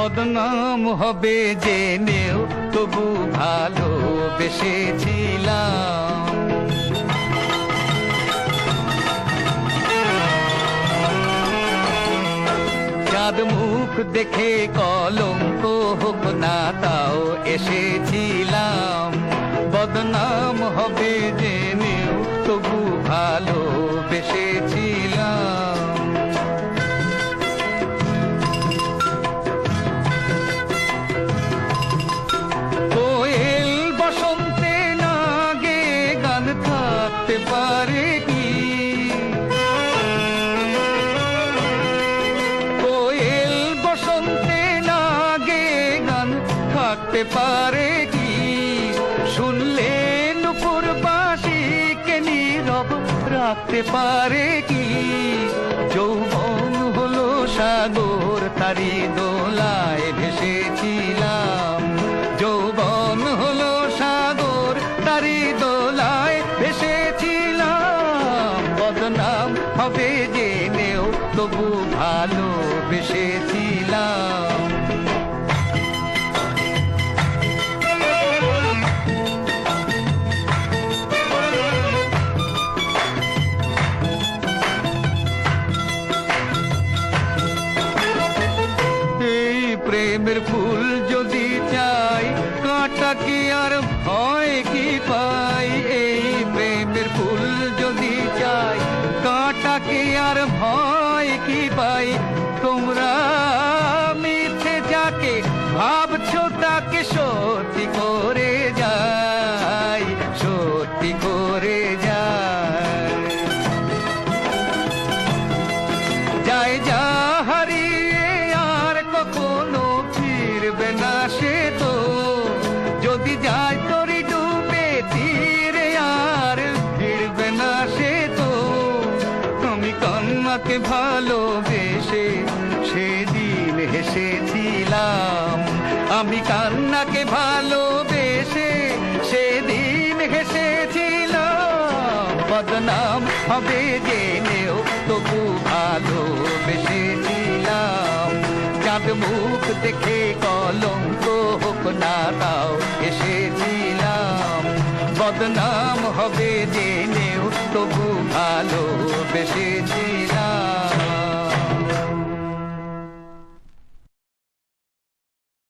বদনাম হবে জেনেও তবু ভালোবেসেছিলাম। চাঁদ মুখ দেখে কলঙ্ক হোক না তাও এসেছিলাম। বদনাম হবে জেনেও তবু ভালোবেসেছিলাম। কোয়েল বসন্তে না গে গান থাকতে পারে কি? কোয়েল বসন্তে না গে গান থাকতে পারে কি? শুনলে নুপুর বাঁশিকে নীরব রাখতে পারে কি? যৌবন হলো সাগর তারি দোলায় ভেসেছিলাম। যৌবন হলো সাগর তারি দোলায় ভেসেছিলাম। বদনাম হবে জেনেও তবু ভালোবেসেছিলাম। প্রেমের ফুল যদি চাই কাঁটা কি আর ভয় কি পাই? এই প্রেমের ফুল যদি চাই কাঁটা কি আর ভয় কি পাই? তোমরা মিথ্যে যাকে ভাবছো তাকে সত্যি করে যাই, সত্যি করে যাই। যায় যা হারিয়ে আর কখনো ফিরবে না সে তো। যদি যায় তোরি ডুবে তীরে আর ফিরবে না সে তো। আমি কান্নাকে ভালোবেসে সেদিন হেসেছিলাম। আমি কান্নাকে ভালোবেসে সেদিন হেসেছিলাম। বদনাম হবে জেনেও তবু ভালোবেসেছিলাম। চাঁদ মুখ দেখে কলঙ্ক হোক না তাও এসেছিলাম। বদনাম হবে জেনেও তবু ভালোবেসেছিলাম।